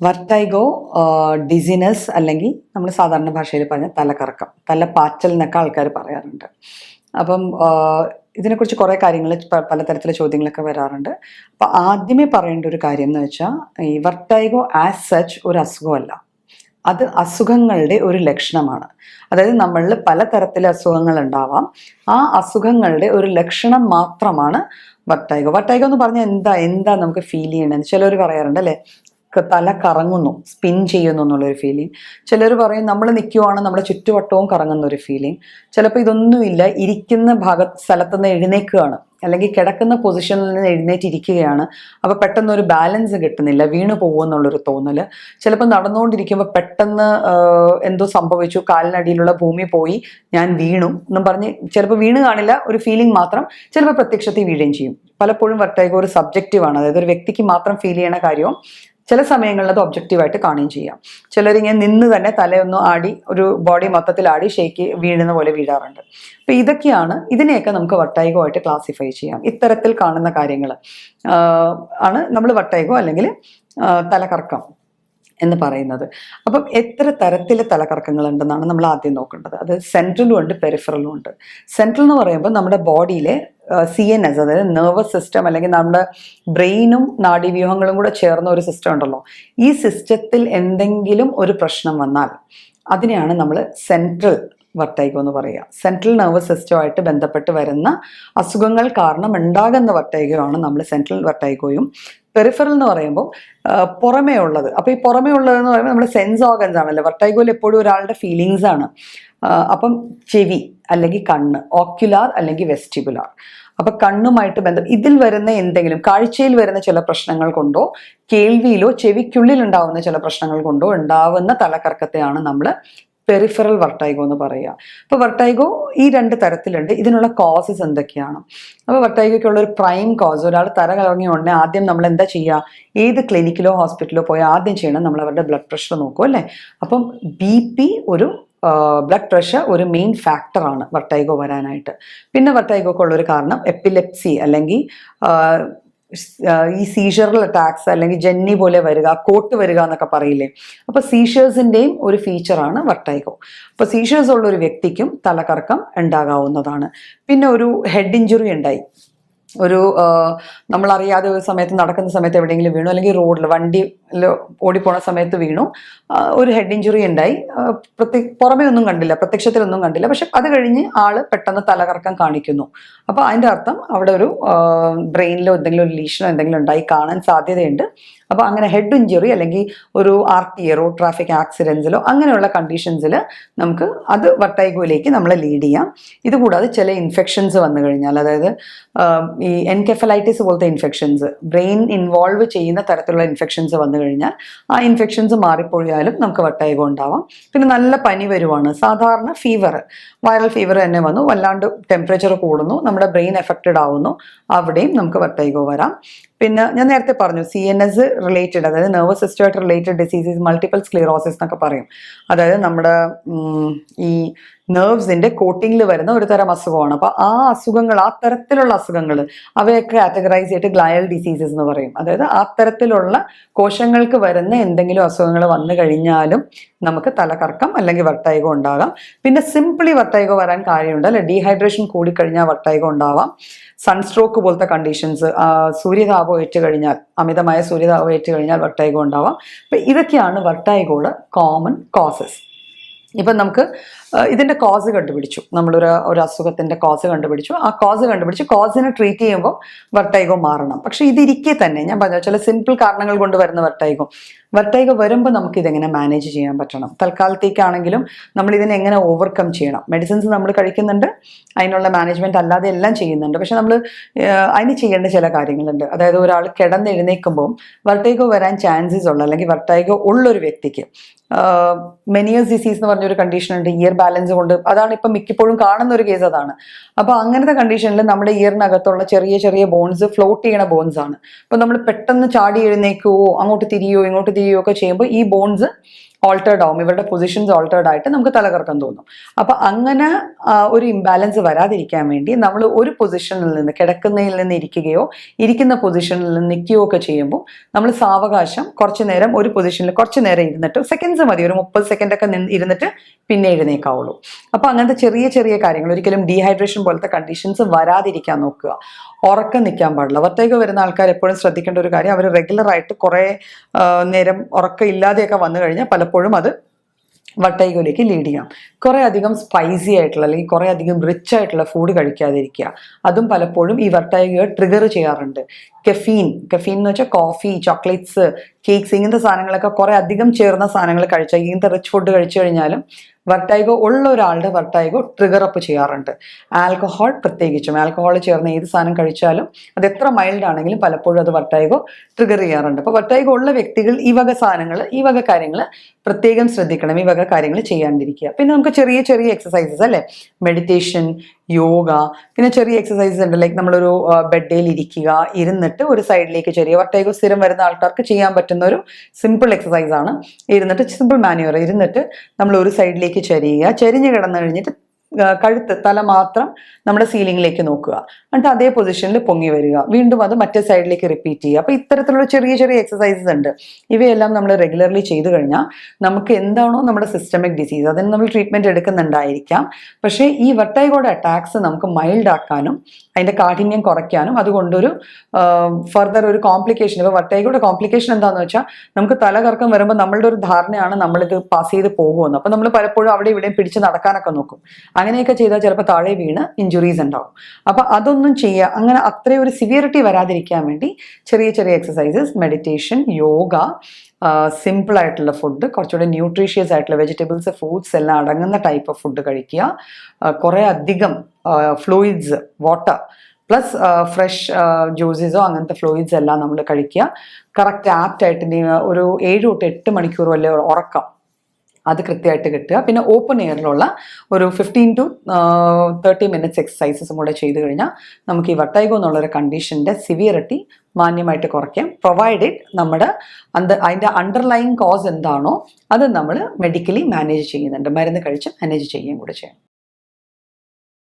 വർട്ടൈഗോ, dizziness അല്ലെങ്കിൽ നമ്മൾ സാധാരണ ഭാഷയിൽ പറഞ്ഞ തലകറക്കം, തലപ്പാച്ചൽ എന്നൊക്കെ ആൾക്കാർ പറയാറുണ്ട്. അപ്പം ഇതിനെക്കുറിച്ച് കുറേ കാര്യങ്ങൾ പലതരത്തിലുള്ള ചോദ്യങ്ങളൊക്കെ വരാറുണ്ട്. അപ്പം ആദ്യമേ പറയേണ്ട ഒരു കാര്യം എന്ന് വെച്ചാൽ, ഈ വർട്ടൈഗോ ആസ് സച്ച് ഒരു അസുഖമല്ല, അത് അസുഖങ്ങളുടെ ഒരു ലക്ഷണമാണ്. അതായത് നമ്മളിൽ പലതരത്തിലെ അസുഖങ്ങൾ ഉണ്ടാവാം, ആ അസുഖങ്ങളുടെ ഒരു ലക്ഷണം മാത്രമാണ് വർട്ടൈഗോ. വർട്ടൈഗോ എന്ന് പറഞ്ഞാൽ എന്താ നമുക്ക് ഫീൽ ചെയ്യണമെന്ന് ചിലർ പറയാറുണ്ട് അല്ലേ. തല കറങ്ങുന്നു, സ്പിൻ ചെയ്യുന്നു എന്നുള്ളൊരു ഫീലിംഗ്. ചിലർ പറയും നമ്മൾ നിൽക്കുവാണ് നമ്മുടെ ചുറ്റുവട്ടവും കറങ്ങുന്ന ഒരു ഫീലിംഗ്. ചിലപ്പോൾ ഇതൊന്നുമില്ല, ഇരിക്കുന്ന സ്ഥലത്ത് നിന്ന് എഴുന്നേൽക്കുകയാണ്, അല്ലെങ്കിൽ കിടക്കുന്ന പൊസിഷനിൽ നിന്ന് എഴുന്നേറ്റിരിക്കുകയാണ്, അപ്പോൾ പെട്ടെന്ന് ഒരു ബാലൻസ് കിട്ടുന്നില്ല, വീണു പോകുമെന്നുള്ളൊരു തോന്നൽ. ചിലപ്പോൾ നടന്നുകൊണ്ടിരിക്കുമ്പോൾ പെട്ടെന്ന് എന്തോ സംഭവിച്ചു, കാലിനടിയിലുള്ള ഭൂമി പോയി, ഞാൻ വീണു എന്നും പറഞ്ഞ് ചിലപ്പോൾ വീണ് കാണില്ല, ഒരു ഫീലിംഗ് മാത്രം, ചിലപ്പോൾ പ്രത്യക്ഷത്തിൽ വീഴുകയും ചെയ്യും. പലപ്പോഴും വർട്ടൈഗോ ഒരു സബ്ജക്റ്റീവാണ്, അതായത് ഒരു വ്യക്തിക്ക് മാത്രം ഫീൽ ചെയ്യണ കാര്യവും ചില സമയങ്ങളിൽ അത് ഒബ്ജക്റ്റീവായിട്ട് കാണുകയും ചെയ്യാം. ചിലരിങ്ങനെ നിന്ന് തന്നെ തലയൊന്ന് ആടി, ഒരു ബോഡി മൊത്തത്തിൽ ആടി ഷേക്ക് വീഴുന്ന പോലെ വീഴാറുണ്ട്. അപ്പം ഇതിനെയൊക്കെ നമുക്ക് വർട്ടൈഗോ ആയിട്ട് ക്ലാസിഫൈ ചെയ്യാം. ഇത്തരത്തിൽ കാണുന്ന കാര്യങ്ങൾ ആണ് നമ്മൾ വർട്ടൈഗോ അല്ലെങ്കിൽ തലകറക്കം എന്ന് പറയുന്നത്. അപ്പം എത്ര തരത്തിലെ തലകറക്കങ്ങൾ ഉണ്ടെന്നാണ് നമ്മൾ ആദ്യം നോക്കേണ്ടത്. അത് സെൻട്രലും ഉണ്ട്, പെരിഫറലും ഉണ്ട്. സെൻട്രൽ എന്ന് പറയുമ്പോൾ നമ്മുടെ ബോഡിയിലെ CNS, അതായത് നെർവസ് സിസ്റ്റം, അല്ലെങ്കിൽ നമ്മുടെ ബ്രെയിനും നാഡീവ്യൂഹങ്ങളും കൂടെ ചേർന്ന ഒരു സിസ്റ്റം ഉണ്ടല്ലോ, ഈ സിസ്റ്റത്തിൽ എന്തെങ്കിലും ഒരു പ്രശ്നം വന്നാൽ അതിനെയാണ് നമ്മൾ സെൻട്രൽ വർട്ടൈഗോ എന്ന് പറയുക. സെൻട്രൽ നെർവസ് സിസ്റ്റമായിട്ട് ബന്ധപ്പെട്ട് വരുന്ന അസുഖങ്ങൾ കാരണം ഉണ്ടാകുന്ന വർട്ടൈഗോ ആണ് നമ്മൾ സെൻട്രൽ വർട്ടൈഗോയും. പെരിഫറൽ എന്ന് പറയുമ്പോൾ പുറമേ ഉള്ളത്. അപ്പോൾ ഈ പുറമേ ഉള്ളതെന്ന് പറയുമ്പോൾ നമ്മുടെ സെൻസ് ഓർഗൻസ് ആണല്ലോ. വർട്ടൈഗോയിൽ എപ്പോഴും ഒരാളുടെ ഫീലിങ്സ് ആണ്. അപ്പം ചെവി അല്ലെങ്കിൽ കണ്ണ്, ഓക്യുലാർ അല്ലെങ്കിൽ വെസ്റ്റിബുലാർ. അപ്പം കണ്ണുമായിട്ട് ഇതിൽ വരുന്ന എന്തെങ്കിലും, കാഴ്ചയിൽ വരുന്ന ചില പ്രശ്നങ്ങൾ കൊണ്ടോ കേൾവിയിലോ ചെവിക്കുള്ളിൽ ഉണ്ടാവുന്ന ചില പ്രശ്നങ്ങൾ കൊണ്ടോ ഉണ്ടാവുന്ന തലകറക്കത്തെയാണ് നമ്മൾ പെരിഫറൽ വർട്ടൈഗോ എന്ന് പറയുക. അപ്പോൾ വർട്ടൈഗോ ഈ രണ്ട് തരത്തിലുണ്ട്. ഇതിനുള്ള കോസസ് എന്തൊക്കെയാണ്? അപ്പോൾ വർട്ടൈഗോയ്ക്കുള്ള ഒരു പ്രൈം കോസ്, ഒരാൾ തല കറങ്ങിയ ഉടനെ ആദ്യം നമ്മൾ എന്താ ചെയ്യുക? ഏത് ക്ലിനിക്കിലോ ഹോസ്പിറ്റലിലോ പോയി ആദ്യം ചെയ്യണം, നമ്മൾ അവരുടെ ബ്ലഡ് പ്രഷർ നോക്കും അല്ലേ. അപ്പം BP, ഒരു ബ്ലഡ് പ്രഷർ ഒരു മെയിൻ ഫാക്ടറാണ് വർട്ടൈഗോ വരാനായിട്ട്. പിന്നെ വർട്ടൈഗോക്കുള്ളൊരു കാരണം എപ്പിലെപ്സി, അല്ലെങ്കിൽ ഈ സീഷറൽ അറ്റാക്സ്, അല്ലെങ്കിൽ ജന്നി പോലെ വരിക, കോട്ട് വരിക എന്നൊക്കെ പറയില്ലേ. അപ്പോൾ സീഷേഴ്സിൻ്റെയും ഒരു ഫീച്ചറാണ് വർട്ടൈഗോ. അപ്പോൾ സീഷേഴ്സ് ഉള്ള ഒരു വ്യക്തിക്കും തലകറക്കം ഉണ്ടാകാവുന്നതാണ്. പിന്നെ ഒരു ഹെഡ് ഇഞ്ചുറി ഉണ്ടായി, ഒരു നമ്മളറിയാതെ ഒരു സമയത്ത് നടക്കുന്ന സമയത്ത് എവിടെയെങ്കിലും വീണു, അല്ലെങ്കിൽ റോഡിൽ വണ്ടിയിൽ ഓടിപ്പോണ സമയത്ത് വീണു, ഒരു ഹെഡ് ഇഞ്ചുറി ഉണ്ടായി, പുറമേ ഒന്നും കണ്ടില്ല, പ്രത്യക്ഷത്തിലൊന്നും കണ്ടില്ല, പക്ഷെ അത് കഴിഞ്ഞ് ആള് പെട്ടെന്ന് തലകറക്കം കാണിക്കുന്നു. അപ്പോൾ അതിൻ്റെ അർത്ഥം അവിടെ ഒരു ബ്രെയിനിലോ എന്തെങ്കിലും ഒരു ലീഷനോ എന്തെങ്കിലും ഉണ്ടായി കാണാൻ സാധ്യതയുണ്ട്. അപ്പോൾ അങ്ങനെ ഹെഡ് ഇഞ്ചുറി അല്ലെങ്കിൽ ഒരു RTA, റോഡ് ട്രാഫിക് ആക്സിഡൻസിലോ അങ്ങനെയുള്ള കണ്ടീഷൻസിൽ നമുക്ക് അത് വർട്ടൈഗോയിലേക്ക് നമ്മളെ ലീഡ് ചെയ്യാം. ഇതുകൂടാതെ ചില ഇൻഫെക്ഷൻസ് വന്നു കഴിഞ്ഞാൽ, അതായത് ഈ എൻകെഫലൈറ്റിസ് പോലത്തെ ഇൻഫെക്ഷൻസ്, ബ്രെയിൻ ഇൻവോൾവ് ചെയ്യുന്ന തരത്തിലുള്ള ഇൻഫെക്ഷൻസ് വന്നു കഴിഞ്ഞാൽ ആ ഇൻഫെക്ഷൻസ് മാറിപ്പോയാലും നമുക്ക് വർട്ടൈഗോ ഉണ്ടാവാം. പിന്നെ നല്ല പനി വരുവാണ്, സാധാരണ ഫീവർ, വൈറൽ ഫീവർ തന്നെ വന്നു, വല്ലാണ്ട് ടെമ്പറേച്ചർ കൂടുന്നു, നമ്മുടെ ബ്രെയിൻ എഫക്റ്റഡ് ആവുന്നു, അവിടെയും നമുക്ക് വർട്ടൈഗോ വരാം. പിന്നെ ഞാൻ നേരത്തെ പറഞ്ഞു CNS റിലേറ്റഡ്, അതായത് നെർവസ് സിസ്റ്റമായിട്ട് റിലേറ്റഡ് ഡിസീസസ്, മൾട്ടിപ്പിൾ സ്ക്ലിറോസിസ് എന്നൊക്കെ പറയും. അതായത് നമ്മുടെ ഈ നെർവ്സിന്റെ കോട്ടിങ്ങിൽ വരുന്ന ഒരു തരം അസുഖമാണ്. അപ്പോൾ ആ അസുഖങ്ങൾ, ആ തരത്തിലുള്ള അസുഖങ്ങൾ, അവയൊക്കെ കാറ്റഗറൈസ് ചെയ്തിട്ട് ഗ്ലയൽ ഡിസീസസ് എന്ന് പറയും. അതായത് ആ തരത്തിലുള്ള കോശങ്ങൾക്ക് വരുന്ന എന്തെങ്കിലും അസുഖങ്ങൾ വന്നു കഴിഞ്ഞാലും നമുക്ക് തലകറക്കം അല്ലെങ്കിൽ വർട്ടൈഗോ ഉണ്ടാകാം. പിന്നെ സിംപിളി വർട്ടൈഗോ വരാൻ കാര്യമുണ്ട് അല്ലെ, ഡീഹൈഡ്രേഷൻ കൂടിക്കഴിഞ്ഞാൽ വർട്ടൈഗോ ഉണ്ടാവാം. സൺസ്ട്രോക്ക് പോലത്തെ കണ്ടീഷൻസ്, സൂര്യതാപം ഏറ്റു കഴിഞ്ഞാൽ, അമിതമായ സൂര്യതാപം ഏറ്റു കഴിഞ്ഞാൽ വർട്ടൈഗോ ഉണ്ടാവാം. അപ്പം ഇതൊക്കെയാണ് വർട്ടൈഗോയുടെ കോമൺ കോസസ്. ഇപ്പം നമുക്ക് ഇതിൻ്റെ കോസ് കണ്ടുപിടിച്ചു, നമ്മളൊരു അസുഖത്തിൻ്റെ കോസ് കണ്ടുപിടിച്ചു. ആ കോസിനെ ട്രീറ്റ് ചെയ്യുമ്പോൾ വർട്ടൈഗോ മാറണം. പക്ഷെ ഇതിരിക്കെ തന്നെ ഞാൻ പറഞ്ഞ ചില സിമ്പിൾ കാരണങ്ങൾ കൊണ്ട് വരുന്ന വർട്ടൈഗോ വരുമ്പോൾ നമുക്കിതെങ്ങനെ മാനേജ് ചെയ്യാൻ പറ്റണം. തൽക്കാലത്തേക്കാണെങ്കിലും നമ്മൾ ഇതിനെ എങ്ങനെ ഓവർകം ചെയ്യണം. മെഡിസിൻസ് നമ്മൾ കഴിക്കുന്നുണ്ട്, അതിനുള്ള മാനേജ്മെൻറ്റ് അല്ലാതെ എല്ലാം ചെയ്യുന്നുണ്ട്. പക്ഷെ നമ്മൾ അതിന് ചെയ്യേണ്ട ചില കാര്യങ്ങളുണ്ട്. അതായത് ഒരാൾ കിടന്നെഴുന്നേൽക്കുമ്പോൾ വർട്ടൈഗോ വരാൻ ചാൻസസ് ഉള്ള, അല്ലെങ്കിൽ വർട്ടൈഗോ ഉള്ളൊരു വ്യക്തിക്ക് മെനിയസ് ഡിസീസ് എന്ന് പറഞ്ഞൊരു കണ്ടീഷൻ ഉണ്ട്, ഇയർ ബാലൻസ് കൊണ്ട്. അതാണ് ഇപ്പം മിക്കപ്പോഴും കാണുന്ന ഒരു കേസ് അതാണ്. അപ്പോൾ അങ്ങനത്തെ കണ്ടീഷനിൽ നമ്മുടെ ഇയറിനകത്തുള്ള ചെറിയ ചെറിയ ബോൺസ് ഫ്ലോട്ട് ചെയ്യണ ബോൺസ് ആണ്. അപ്പോൾ നമ്മൾ പെട്ടെന്ന് ചാടി എഴുന്നേക്കുകയോ അങ്ങോട്ട് തിരിയോ ഇങ്ങോട്ട് തിരിയോ ഒക്കെ ചെയ്യുമ്പോൾ ഈ ബോൺസ് ഓൾട്ടേർഡ് ആവും, ഇവരുടെ പൊസിഷൻസ് ഓൾട്ടേർഡ് ആയിട്ട് നമുക്ക് തലകറക്കം തോന്നും. അപ്പൊ അങ്ങനെ ഒരു ഇംബാലൻസ് വരാതിരിക്കാൻ വേണ്ടി നമ്മൾ ഒരു പൊസിഷനിൽ നിന്ന്, കിടക്കുന്നതിൽ നിന്ന് ഇരിക്കുകയോ ഇരിക്കുന്ന പൊസിഷനിൽ നിന്ന് നിൽക്കുകയോ ഒക്കെ ചെയ്യുമ്പോൾ നമ്മൾ സാവകാശം കുറച്ചു നേരം ഒരു പൊസിഷനിൽ കുറച്ചു നേരം ഇരുന്നിട്ട്, സെക്കൻഡ്സ് മതി, ഒരു 30 സെക്കൻഡ് ഒക്കെ ഇരുന്നിട്ട് പിന്നെ എഴുന്നേക്കാവുള്ളൂ. അപ്പൊ അങ്ങനത്തെ ചെറിയ ചെറിയ കാര്യങ്ങൾ, ഒരിക്കലും ഡീഹൈഡ്രേഷൻ പോലത്തെ കണ്ടീഷൻസ് വരാതിരിക്കാൻ നോക്കുക. ഉറക്കം നിൽക്കാൻ പാടില്ല. വട്ടൈഗോ വരുന്ന ആൾക്കാർ എപ്പോഴും ശ്രദ്ധിക്കേണ്ട ഒരു കാര്യം, അവർ റെഗുലറായിട്ട് കുറേ നേരം ഉറക്കം ഇല്ലാതെയൊക്കെ വന്നു കഴിഞ്ഞാൽ പലപ്പോഴും അത് വട്ടൈഗോയിലേക്ക് ലീഡ് ചെയ്യാം. കുറേ അധികം സ്പൈസി ആയിട്ടുള്ള അല്ലെങ്കിൽ കുറേ അധികം റിച്ച് ആയിട്ടുള്ള ഫുഡ് കഴിക്കാതിരിക്കുക. അതും പലപ്പോഴും ഈ വട്ടൈഗോയെ ട്രിഗർ ചെയ്യാറുണ്ട്. കെഫീൻ എന്ന് വെച്ചാൽ കോഫി, ചോക്ലേറ്റ്സ്, കേക്ക്സ്, ഇങ്ങനത്തെ സാധനങ്ങളൊക്കെ കുറേ അധികം ചേർന്ന സാധനങ്ങൾ കഴിച്ചാൽ, ഇങ്ങനത്തെ റിച്ച് ഫുഡ് കഴിച്ചു കഴിഞ്ഞാലും വർട്ടൈഗോ ഉള്ള ഒരാളുടെ വർട്ടൈഗോ ട്രിഗർ അപ്പ് ചെയ്യാറുണ്ട്. ആൽക്കഹോൾ പ്രത്യേകിച്ചും, ആൽക്കഹോൾ ചേർന്ന് ഏത് സാധനം കഴിച്ചാലും അത് എത്ര മൈൽഡ് ആണെങ്കിലും പലപ്പോഴും അത് വർട്ടൈഗോ ട്രിഗർ ചെയ്യാറുണ്ട്. അപ്പോൾ വർട്ടൈഗോ ഉള്ള വ്യക്തികൾ ഈ വക സാധനങ്ങൾ, ഈ വക കാര്യങ്ങൾ പ്രത്യേകം ശ്രദ്ധിക്കണം, ഈ വക കാര്യങ്ങൾ ചെയ്യാണ്ടിരിക്കുക. പിന്നെ നമുക്ക് ചെറിയ ചെറിയ എക്സസൈസസ് അല്ലേ, മെഡിറ്റേഷൻ, യോഗ, പിന്നെ ചെറിയ എക്സസൈസസ് ഉണ്ട്. ലൈക്ക് നമ്മളൊരു ബെഡിൽ ഇരിക്കുക, ഇരുന്നിട്ട് ഒരു സൈഡിലേക്ക് ചെറിയ, വർട്ടൈഗോ സ്ഥിരം വരുന്ന ആൾക്കാർക്ക് ചെയ്യാൻ പറ്റുന്ന ഒരു സിമ്പിൾ എക്സസൈസ് ആണ്. ഇരുന്നിട്ട് സിമ്പിൾ മാനുവർ, ഇരുന്നിട്ട് നമ്മൾ ഒരു സൈഡിലേക്ക് ചരിയുക, ചരിഞ്ഞ് കിടന്നു കഴിഞ്ഞിട്ട് കഴുത്ത്, തല മാത്രം നമ്മുടെ സീലിംഗിലേക്ക് നോക്കുക, എന്നിട്ട് അതേ പൊസിഷനിൽ പൊങ്ങി വരിക, വീണ്ടും അത് മറ്റേ സൈഡിലേക്ക് റിപ്പീറ്റ് ചെയ്യുക. അപ്പോൾ ഇത്തരത്തിലുള്ള ചെറിയ ചെറിയ എക്സസൈസസ് ഉണ്ട്. ഇവയെല്ലാം നമ്മൾ റെഗുലർലി ചെയ്തു കഴിഞ്ഞാൽ നമുക്ക് എന്താണോ നമ്മുടെ സിസ്റ്റമിക് ഡിസീസ്, അതിന് നമ്മൾ ട്രീറ്റ്മെൻറ്റ് എടുക്കുന്നുണ്ടായിരിക്കാം. പക്ഷേ ഈ വട്ടൈഗോയുടെ അറ്റാക്സ് നമുക്ക് മൈൽഡ് ആക്കാനും അതിൻ്റെ കാഠിന്യം കുറയ്ക്കാനും, അതുകൊണ്ടൊരു ഫർദർ ഒരു കോംപ്ലിക്കേഷൻ, ഇപ്പോൾ വട്ടൈഗോയുടെ കോംപ്ലിക്കേഷൻ എന്താണെന്ന് വെച്ചാൽ, നമുക്ക് തലകറക്കം വരുമ്പോൾ നമ്മളുടെ ഒരു ധാരണയാണ് നമ്മളിത് പാസ് ചെയ്ത് പോകുമെന്ന്. അപ്പോൾ നമ്മൾ പലപ്പോഴും അവിടെ ഇവിടെയും പിടിച്ച് നടക്കാനൊക്കെ നോക്കും. അങ്ങനെയൊക്കെ ചെയ്താൽ ചിലപ്പോൾ താഴെ വീണ് ഇഞ്ചുറീസ് ഉണ്ടാവും. അപ്പോൾ അതൊന്നും ചെയ്യുക, അങ്ങനെ അത്രയും ഒരു സിവിയറിറ്റി വരാതിരിക്കാൻ വേണ്ടി ചെറിയ ചെറിയ എക്സസൈസസ്, മെഡിറ്റേഷൻ, യോഗ, സിമ്പിൾ ആയിട്ടുള്ള ഫുഡ്, കുറച്ചുകൂടെ ന്യൂട്രീഷ്യസ് ആയിട്ടുള്ള വെജിറ്റബിൾസ്, ഫ്രൂട്ട്സ് എല്ലാം അടങ്ങുന്ന ടൈപ്പ് ഓഫ് ഫുഡ് കഴിക്കുക, കുറേ അധികം ഫ്ലൂയിഡ്സ്, വാട്ടർ പ്ലസ് ഫ്രഷ് ജ്യൂസസോ അങ്ങനത്തെ ഫ്ലൂയിഡ്സ് എല്ലാം നമ്മൾ കഴിക്കുക. കറക്റ്റ് ആപ്റ്റായിട്ട് ഒരു 7 to 8 മണിക്കൂർ വല്ല ഉറക്കം അത് കൃത്യമായിട്ട് കിട്ടുക. പിന്നെ ഓപ്പൺ എയറിലുള്ള ഒരു 15 to 30 മിനിറ്റ്സ് എക്സസൈസസും കൂടെ ചെയ്ത് കഴിഞ്ഞാൽ നമുക്ക് ഈ വട്ടൈഗോ എന്നുള്ളൊരു കണ്ടീഷൻ്റെ സിവിയറിറ്റി മാന്യമായിട്ട് കുറയ്ക്കാം. പ്രൊവൈഡഡ് നമ്മുടെ അതിൻ്റെ അണ്ടർലൈൻ കോസ് എന്താണോ അത് നമ്മൾ മെഡിക്കലി മാനേജ് ചെയ്യുന്നുണ്ട്, മരുന്ന് കഴിച്ച് മാനേജ് ചെയ്യുകയും കൂടെ ചെയ്യണം.